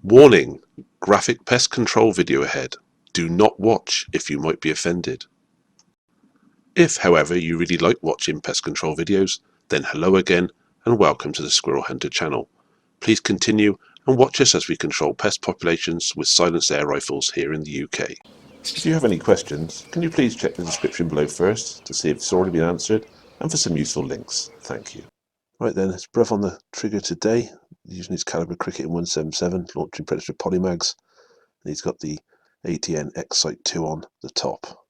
Warning! Graphic pest control video ahead. Do not watch if you might be offended. If, however, you really like watching pest control videos, then hello again and welcome to the Squirrel Hunter channel. Please continue and watch us as we control pest populations with silenced air rifles here in the UK. If you have any questions, can you please check the description below first to see if it's already been answered and for some useful links. Thank you. Right then, it's Bruv on the trigger today, using his caliber cricket in 177, launching Predator polymags. And he's got the ATN X Sight 2 on the top.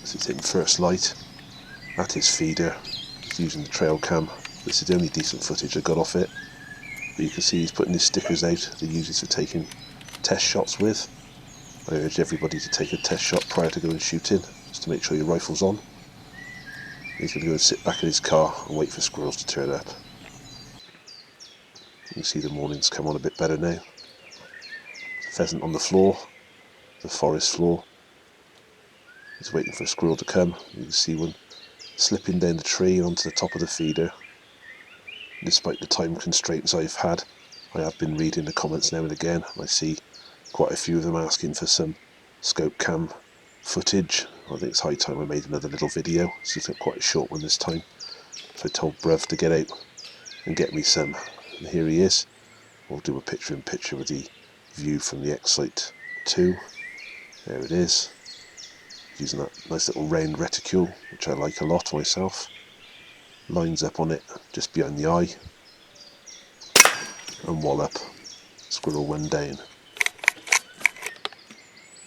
This is in first light at his feeder. He's using the trail cam. This is the only decent footage I got off it. But you can see he's putting his stickers out that he uses for taking test shots with. I urge everybody to take a test shot prior to going shooting, just to make sure your rifle's on. He's going to go and sit back in his car and wait for squirrels to turn up. You can see the morning's come on a bit better now. Pheasant on the floor, the forest floor. He's waiting for a squirrel to come. You can see one slipping down the tree onto the top of the feeder. Despite the time constraints I've had, I have been reading the comments now and again. I see quite a few of them asking for some scope cam footage. I think it's high time I made another little video. It's quite a short one this time. So I told Bruv to get out and get me some. And here he is. We'll do a picture-in-picture with the view from the X Sight 2. There it is. Using that nice little round reticule, which I like a lot myself. Lines up on it just behind the eye. And wallop. Squirrel one down.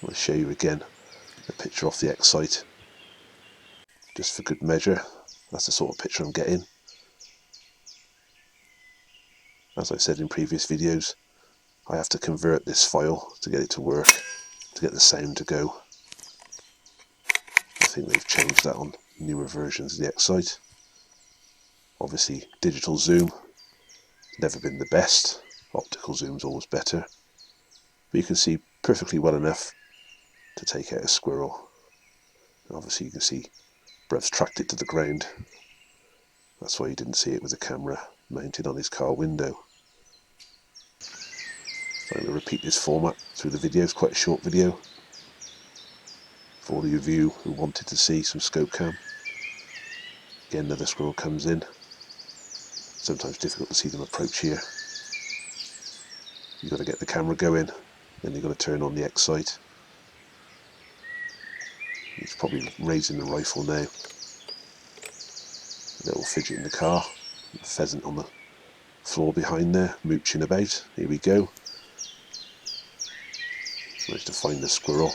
I'll show you again a picture off the X Sight. Just for good measure. That's the sort of picture I'm getting. As I've said in previous videos, I have to convert this file to get it to work, to get the sound to go. I think they've changed that on newer versions of the X Sight. Obviously, digital zoom, never been the best. Optical zoom's always better. But you can see perfectly well enough to take out a squirrel. And obviously you can see Brev's tracked it to the ground. That's why you didn't see it with the camera mounted on his car window. So I'm going to repeat this format through the video. It's quite a short video for all of you who wanted to see some scope cam. Again, another squirrel comes in. Sometimes difficult to see them approach here. You've got to get the camera going, then you've got to turn on the X Sight. He's probably raising the rifle now. A little fidget in the car. A pheasant on the floor behind there, mooching about. Here we go. Managed to find the squirrel.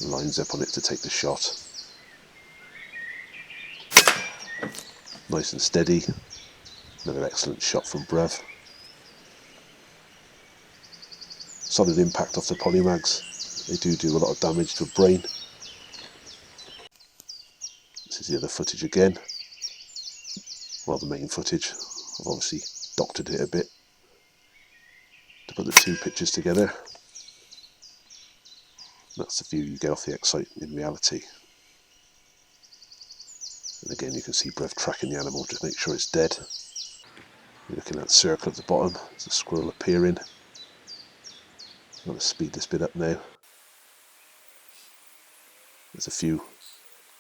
Lines up on it to take the shot. Nice and steady. Another excellent shot from Bruv. Solid impact off the polymags. They do a lot of damage to a brain. This is the other footage again. Well, the main footage. I've obviously doctored it a bit to put the two pictures together. That's the view you get off the X Sight in reality. And again, you can see Bruv tracking the animal, just make sure it's dead. You're looking at that circle at the bottom, there's a squirrel appearing. I'm going to speed this bit up now. There's a few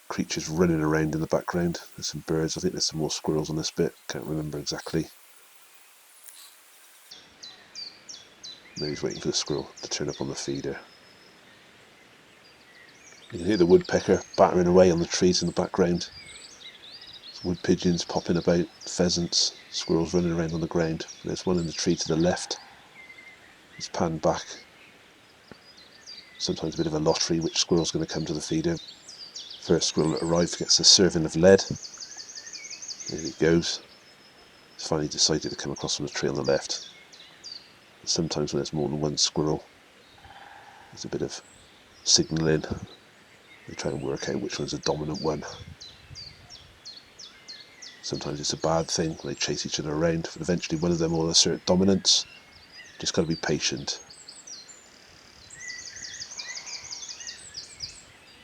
creatures running around in the background. There's some birds, I think there's some more squirrels on this bit, can't remember exactly. Now he's waiting for the squirrel to turn up on the feeder. You can hear the woodpecker battering away on the trees in the background. Wood pigeons popping about, pheasants, squirrels running around on the ground. There's one in the tree to the left. It's panned back. Sometimes a bit of a lottery which squirrel's going to come to the feeder. First squirrel that arrives gets a serving of lead. There he goes. He's finally decided to come across from the tree on the left. And sometimes when there's more than one squirrel, there's a bit of signalling. They try and work out which one's the dominant one. Sometimes it's a bad thing, they chase each other around, but eventually one of them will assert dominance. Just got to be patient.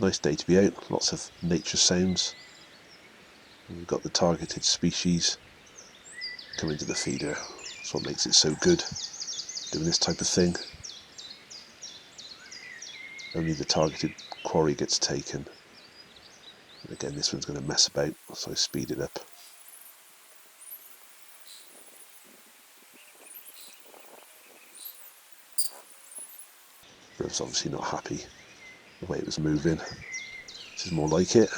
Nice day to be out, lots of nature sounds. And we've got the targeted species coming to the feeder. That's what makes it so good. doing this type of thing. Only the targeted quarry gets taken. And again, this one's going to mess about, so I speed it up. Bruv's obviously not happy the way it was moving. This is more like it.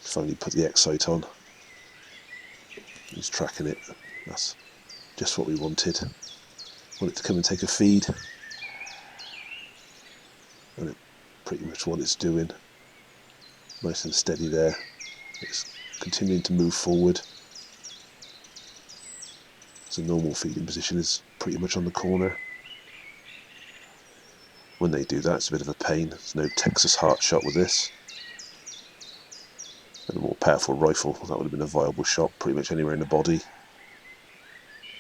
Finally put the X Sight on. He's tracking it. That's just what we wanted. Want it to come and take a feed. And pretty much what it's doing. Nice and steady there. It's continuing to move forward. So normal feeding position is pretty much on the corner. When they do that, it's a bit of a pain. There's no Texas heart shot with this. And a more powerful rifle, that would have been a viable shot pretty much anywhere in the body.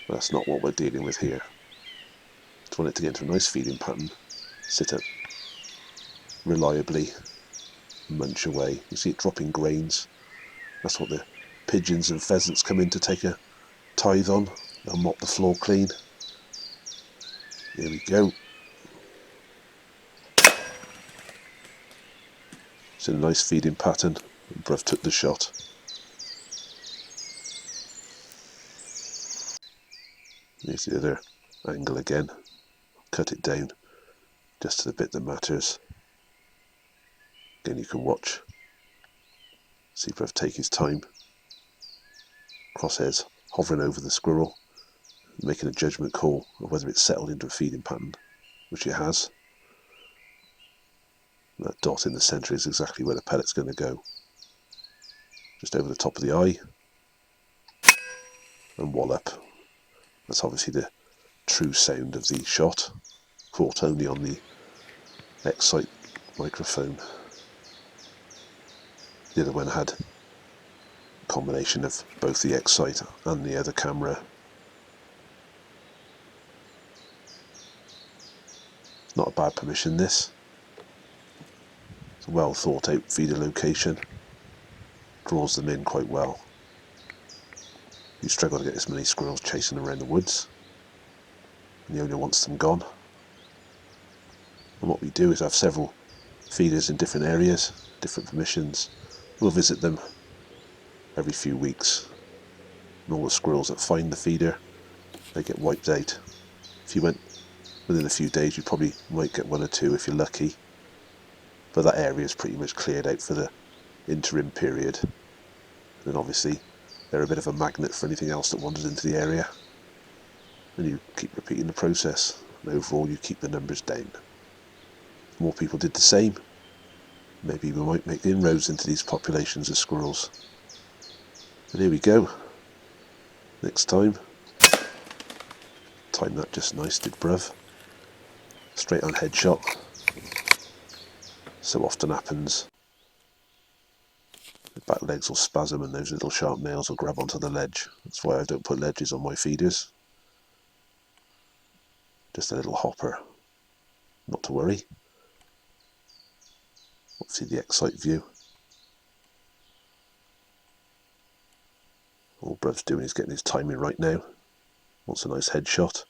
But that's not what we're dealing with here. Just want it to get into a nice feeding pattern, sit up reliably, munch away. You see it dropping grains. That's what the pigeons and pheasants come in to take a tithe on. They'll mop the floor clean. Here we go. It's a nice feeding pattern. Bruv took the shot. Here's the other angle again. Cut it down just to the bit that matters. Again, you can watch. See Bruv take his time. Crosshairs hovering over the squirrel, making a judgment call of whether it's settled into a feeding pattern, which it has. And that dot in the centre is exactly where the pellet's going to go. Just over the top of the eye, and wallop. That's obviously the true sound of the shot, caught only on the X Sight microphone. The other one had a combination of both the X Sight and the other camera. It's not a bad permission, this. It's a well thought out feeder location. Draws them in quite well. You struggle to get this many squirrels chasing around the woods, and the owner wants them gone. And what we do is have several feeders in different areas, different permissions. We'll visit them every few weeks. And all the squirrels that find the feeder, they get wiped out. If you went within a few days, you probably might get one or two if you're lucky. But that area is pretty much cleared out for the interim period. And obviously they're a bit of a magnet for anything else that wanders into the area, and you keep repeating the process, and overall you keep the numbers down. If more people did the same, maybe we might make inroads into these populations of squirrels. And here we go. Next time. Timed that just nice, did Bruv. Straight on headshot. So often happens. The back legs will spasm and those little sharp nails will grab onto the ledge. That's why I don't put ledges on my feeders. Just a little hopper. Not to worry. Obviously the X Sight view. All Bruv's doing is getting his timing right now. Wants a nice headshot.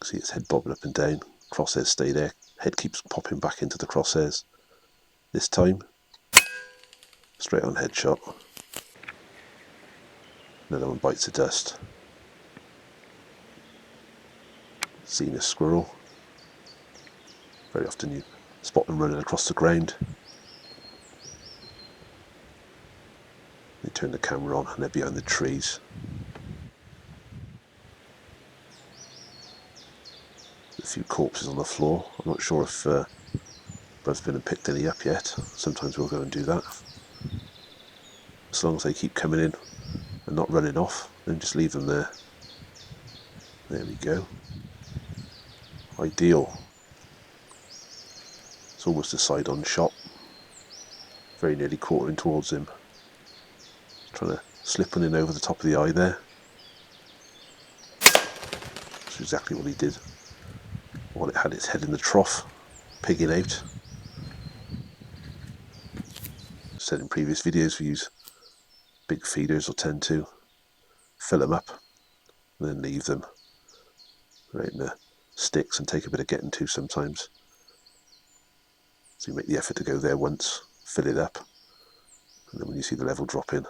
See his head bobbing up and down. Crosshairs stay there. Head keeps popping back into the crosshairs. This time, straight on headshot. Another one bites the dust. Seen a squirrel. Very often you spot them running across the ground. You turn the camera on and they're behind the trees. A few corpses on the floor. I'm not sure if Bruv's been and picked any up yet. Sometimes we'll go and do that. As long as they keep coming in and not running off, then just leave them there. There we go. Ideal. It's almost a side-on shot. Very nearly quartering towards him. Trying to slip one in over the top of the eye there. That's exactly what he did. While it had its head in the trough, pigging out. Said in previous videos, we use big feeders or tend to fill them up and then leave them right in the sticks and take a bit of getting to sometimes. So you make the effort to go there once, fill it up, and then when you see the level drop in,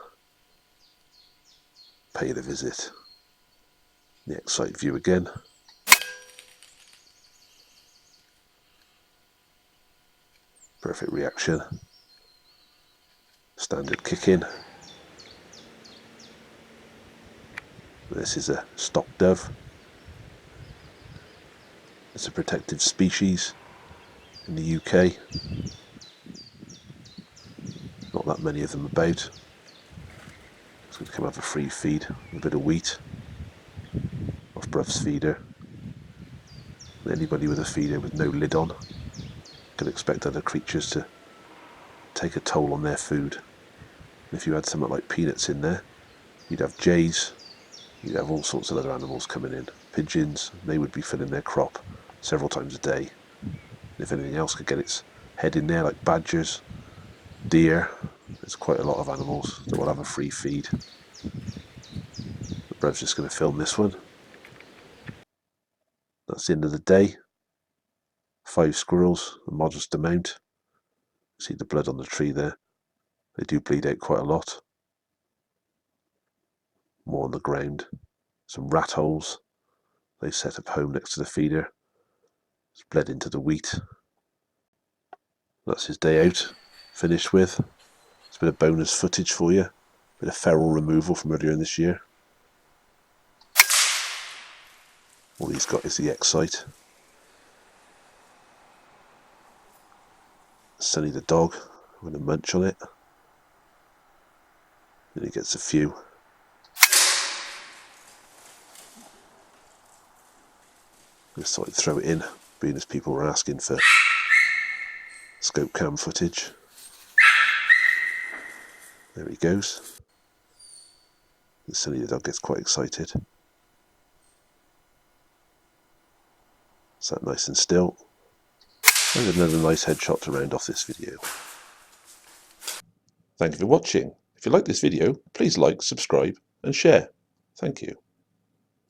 pay the visit. The X Sight view again. Perfect reaction. Standard kick in. This is a stock dove. It's a protected species in the UK. Not that many of them about. It's going to come have a free feed, a bit of wheat off Bruv's feeder. Anybody with a feeder with no lid on can expect other creatures to take a toll on their food. And if you had something like peanuts in there, you'd have jays, you'd have all sorts of other animals coming in. Pigeons, they would be filling their crop several times a day. And if anything else could get its head in there, like badgers, deer, there's quite a lot of animals that will have a free feed. But Bruv's just going to film this one. That's the end of the day. 5 squirrels, a modest amount. See the blood on the tree there. They do bleed out quite a lot. More on the ground. Some rat holes. They set up home next to the feeder. It's bled into the wheat. That's his day out. Finished with. It's a bit of bonus footage for you. A bit of feral removal from earlier in this year. All he's got is the X Sight. Sunny the dog with a munch on it. Then he gets a few. Just thought I'd throw it in, being as people were asking for scope cam footage. There he goes. And Sunny the dog gets quite excited. Sat nice and still. And another nice headshot to round off this video. Thank you for watching. If you like this video, please like, subscribe and share. Thank you.